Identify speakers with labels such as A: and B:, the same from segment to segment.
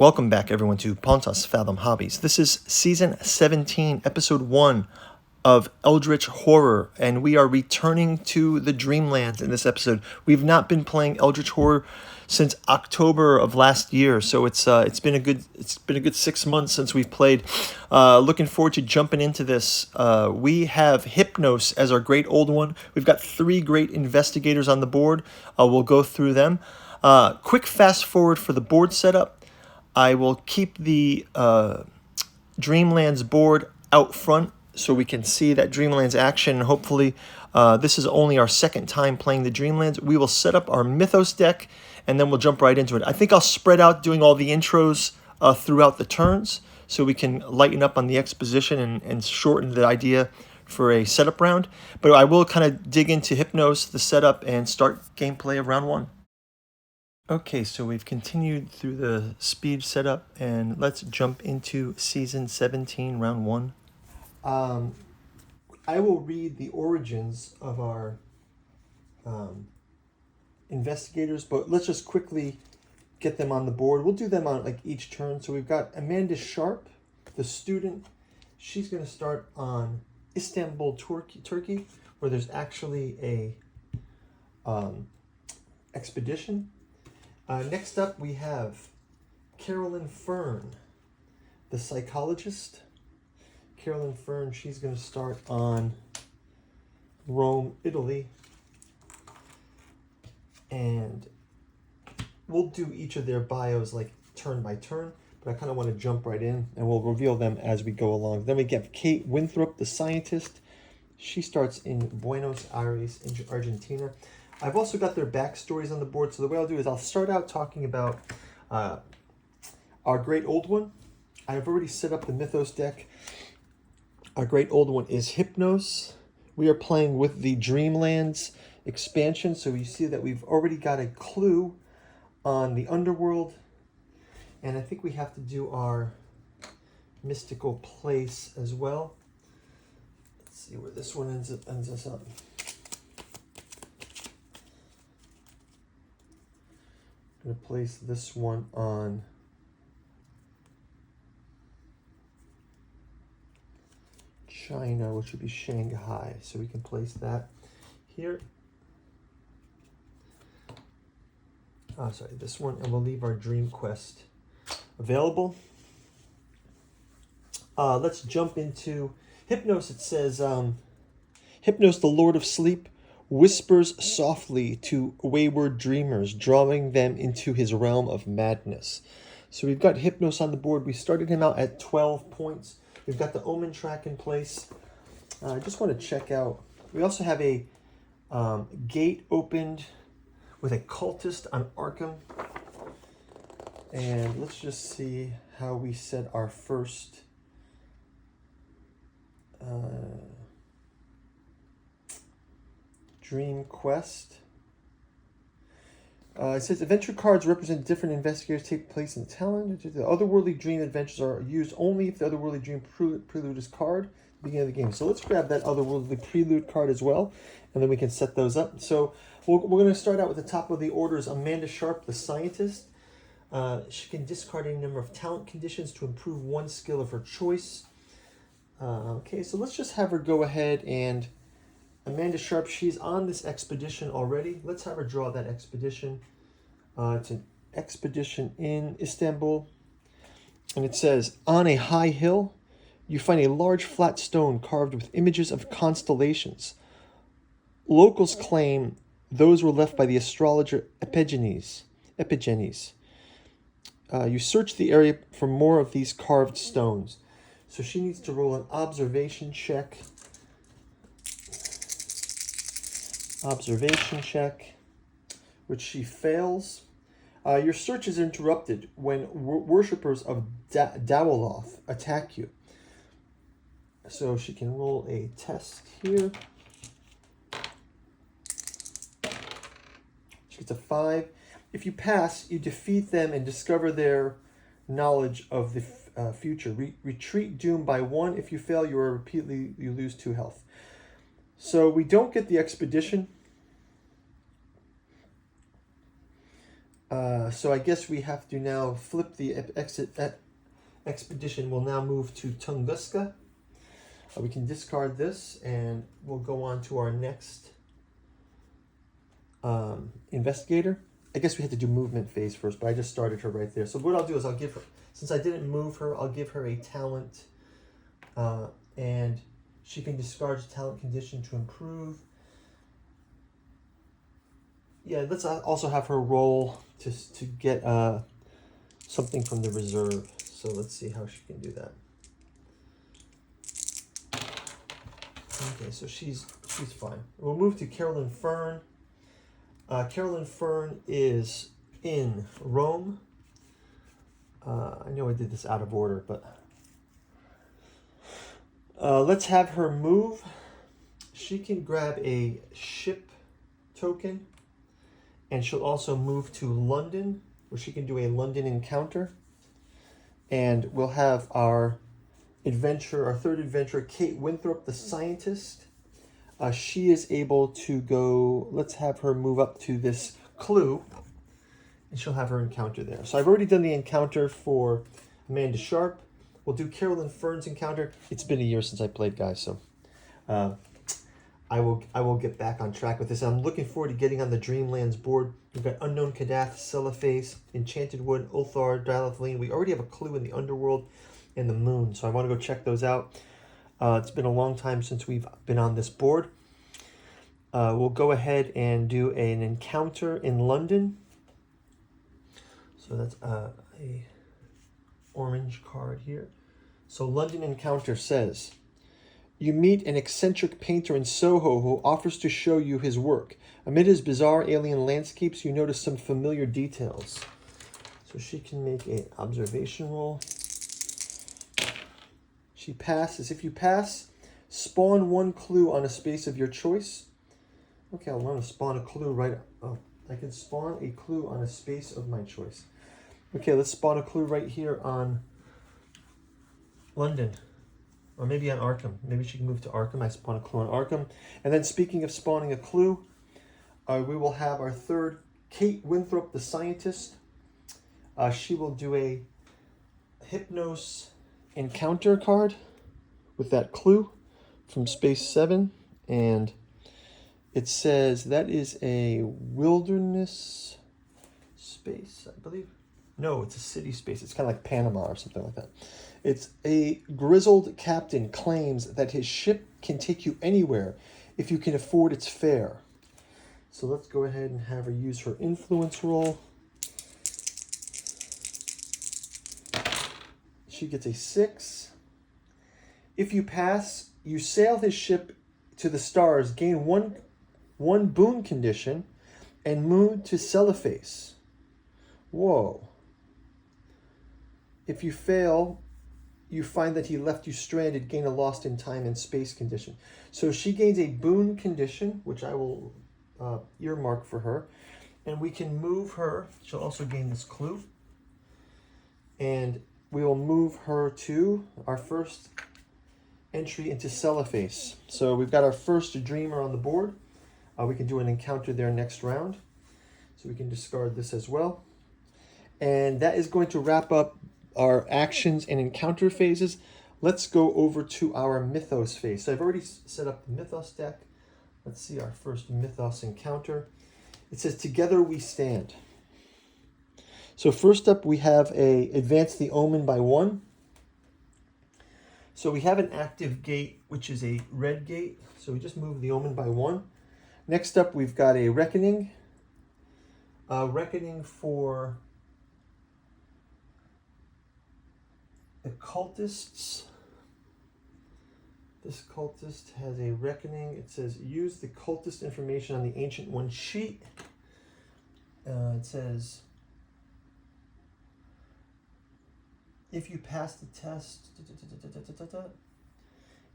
A: Welcome back, everyone, to Pontas Fathom Hobbies. This is Season 17, Episode 1 of Eldritch Horror, and we are returning to the Dreamlands in this episode. We've not been playing Eldritch Horror since October of last year, so it's been a good 6 months since we've played. Looking forward to jumping into this. We have Hypnos as our great old one. We've got 3 great investigators on the board. We'll go through them. Quick fast forward for the board setup. I will keep the Dreamlands board out front so we can see that Dreamlands action. Hopefully, this is only our second time playing the Dreamlands. We will set up our Mythos deck, and then we'll jump right into it. I think I'll spread out doing all the intros throughout the turns so we can lighten up on the exposition and shorten the idea for a setup round. But I will kind of dig into Hypnos, the setup, and start gameplay of round 1. Okay, so we've continued through the speed setup, and let's jump into Season 17, Round 1. I will read the origins of our investigators, but let's just quickly get them on the board. We'll do them on like each turn. So we've got Amanda Sharp, the student. She's going to start on Istanbul, Turkey, where there's actually a expedition. Next up, we have Carolyn Fern, the psychologist. Carolyn Fern, she's going to start on Rome, Italy. And we'll do each of their bios like turn by turn, but I kind of want to jump right in, and we'll reveal them as we go along. Then we get Kate Winthrop, the scientist. She starts in Buenos Aires, in Argentina. I've also got their backstories on the board, so the way I'll do is I'll start out talking about our great old one. I've already set up the Mythos deck. Our great old one is Hypnos. We are playing with the Dreamlands expansion, so you see that we've already got a clue on the underworld, and I think we have to do our mystical place as well. Let's see where this one ends us up. I'm going to place this one on China, which would be Shanghai. So we can place that here. This one, and we'll leave our Dream Quest available. Let's jump into Hypnos. It says, Hypnos, the Lord of Sleep, whispers softly to wayward dreamers, drawing them into his realm of madness. So we've got Hypnos on the board. We started him out at 12 points. We've got the Omen track in place. I just want to check out. We also have a gate opened with a cultist on Arkham. And let's just see how we set our first Dream Quest. It says adventure cards represent different investigators take place in talent. The otherworldly dream adventures are used only if the otherworldly dream prelude is card at the beginning of the game. So let's grab that otherworldly prelude card as well, and then we can set those up. So we're going to start out with the top of the order is Amanda Sharp, the scientist. She can discard any number of talent conditions to improve one skill of her choice. Okay, so let's just have her go ahead and Amanda Sharp, she's on this expedition already. Let's have her draw that expedition. It's an expedition in Istanbul. And it says, on a high hill, you find a large flat stone carved with images of constellations. Locals claim those were left by the astrologer Epigenes. You search the area for more of these carved stones. So she needs to roll an observation check. Which she fails. Your search is interrupted when worshippers of Dawoloth attack you. So she can roll a test here. She gets a 5. If you pass, you defeat them and discover their knowledge of the future. Retreat doom by 1. If you fail, you lose 2 health. So we don't get the expedition. So I guess we have to now flip the expedition. We'll now move to Tunguska. We can discard this, and we'll go on to our next investigator. I guess we had to do movement phase first, but I just started her right there. So what I'll do is I'll give her, since I didn't move her, I'll give her a talent, and she can discard a talent condition to improve. Yeah, let's also have her roll to get something from the reserve. So let's see how she can do that. Okay, so she's fine. We'll move to Carolyn Fern. Carolyn Fern is in Rome. I know I did this out of order, but let's have her move. She can grab a ship token, and she'll also move to London, where she can do a London encounter. And we'll have our third adventurer, Kate Winthrop, the scientist. She is able to go, let's have her move up to this clue, and she'll have her encounter there. So I've already done the encounter for Amanda Sharp. We'll do Carolyn Fern's encounter. It's been a year since I played, guys, so I will get back on track with this. I'm looking forward to getting on the Dreamlands board. We've got Unknown Kadath, Celiphace, Enchanted Wood, Ulthar, Dialathaline. We already have a clue in the Underworld and the Moon, so I want to go check those out. It's been a long time since we've been on this board. We'll go ahead and do an encounter in London. So that's a orange card here. So London encounter says, you meet an eccentric painter in Soho who offers to show you his work. Amid his bizarre alien landscapes, you notice some familiar details. So she can make an observation roll. She passes. If you pass, spawn one clue on a space of your choice. Okay, I want to spawn a clue right. Oh, I can spawn a clue on a space of my choice. Okay, let's spawn a clue right here on London. Or maybe on Arkham. Maybe she can move to Arkham. I spawn a clue on Arkham. And then speaking of spawning a clue, we will have our third, Kate Winthrop, the scientist. She will do a Hypnos encounter card with that clue from Space 7, and it says that is a wilderness space, I believe. No, it's a city space. It's kind of like Panama or something like that. It's a grizzled captain claims that his ship can take you anywhere if you can afford its fare. So let's go ahead and have her use her influence roll. She gets a 6. If you pass, you sail his ship to the stars, gain one boon condition, and move to Celiphace. Whoa. If you fail, you find that he left you stranded, gain a lost in time and space condition. So she gains a boon condition, which I will earmark for her. And we can move her. She'll also gain this clue. And we will move her to our first entry into Celiphace. So we've got our first dreamer on the board. We can do an encounter there next round. So we can discard this as well. And that is going to wrap up our actions and encounter phases. Let's go over to our Mythos phase. So I've already set up the Mythos deck. Let's see our first Mythos encounter. It says, Together We Stand. So first up, we have advance the omen by 1. So we have an active gate, which is a red gate. So we just move the omen by 1. Next up, we've got a reckoning. Reckoning for the cultists. This cultist has a reckoning. It says, use the cultist information on the Ancient One sheet. It says, if you pass the test,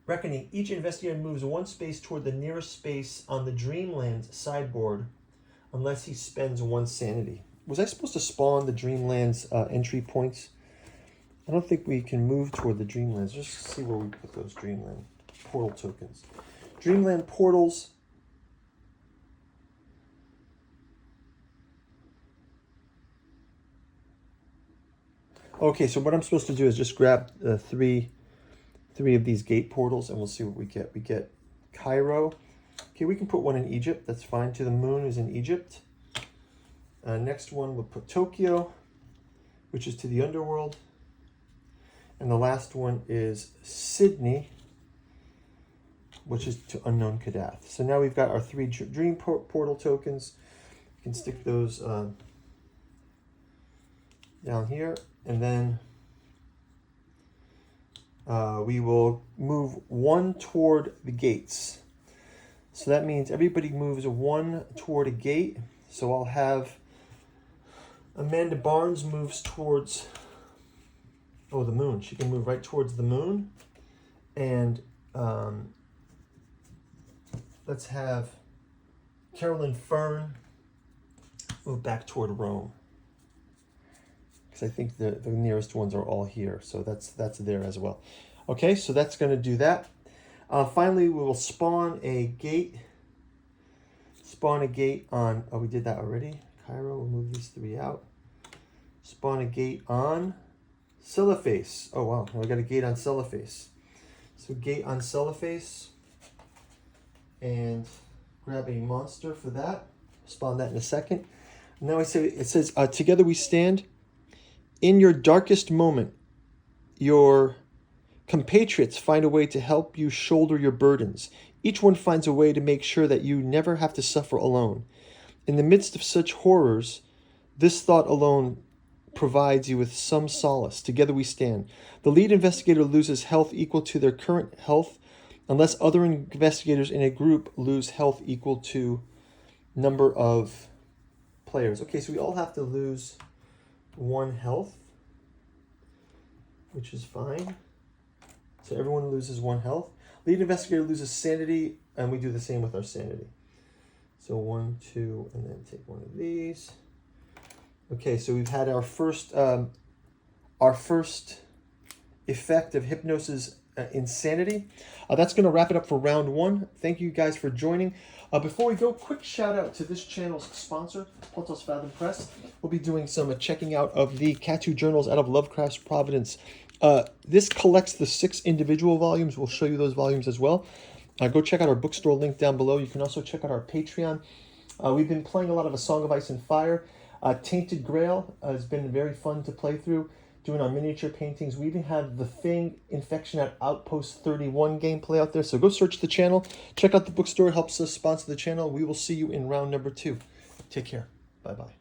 A: reckoning, each investigator moves one space toward the nearest space on the Dreamlands sideboard unless he spends 1 sanity. Was I supposed to spawn the Dreamlands entry points? I don't think we can move toward the Dreamlands. Just see where we put those Dreamland portal tokens. Dreamland portals. Okay, so what I'm supposed to do is just grab three of these gate portals, and we'll see what we get. We get Cairo. Okay, we can put one in Egypt. That's fine. To the Moon is in Egypt. Next one, we'll put Tokyo, which is to the underworld. And the last one is Sydney, which is to unknown Kadath. So now we've got our 3 dream portal tokens. You can stick those down here, and then we will move 1 toward the gates. So that means everybody moves 1 toward a gate. So I'll have Amanda Barnes moves towards, the moon. She can move right towards the moon. And let's have Carolyn Fern move back toward Rome. Because I think the nearest ones are all here. So that's there as well. Okay, so that's going to do that. Finally, we will spawn a gate. Spawn a gate on, we did that already. Cairo, we'll move these 3 out. Spawn a gate on Cellophase. Oh, wow, we got a gate on Cellophase. So gate on Cellophase. And grab a monster for that. Spawn that in a second. Now it says, together we stand. In your darkest moment, your compatriots find a way to help you shoulder your burdens. Each one finds a way to make sure that you never have to suffer alone. In the midst of such horrors, this thought alone provides you with some solace. Together we stand. The lead investigator loses health equal to their current health unless other investigators in a group lose health equal to number of players. Okay, so we all have to lose 1 health, which is fine. So everyone loses 1 health. Lead investigator loses sanity, and we do the same with our sanity. So 1, 2, and then take 1 of these. Okay, so we've had our first effect of Hypnos' insanity. That's going to wrap it up for round 1. Thank you guys for joining. Before we go, quick shout out to this channel's sponsor, Pontos Fathom Press. We'll be doing some checking out of the Catu Journals out of Lovecraft's Providence. This collects the 6 individual volumes. We'll show you those volumes as well. Go check out our bookstore link down below. You can also check out our Patreon. We've been playing a lot of A Song of Ice and Fire. Tainted Grail has been very fun to play through, doing our miniature paintings. We even have The Thing Infection at Outpost 31 gameplay out there. So go search the channel. Check out the bookstore. It helps us sponsor the channel. We will see you in round number 2. Take care. Bye-bye.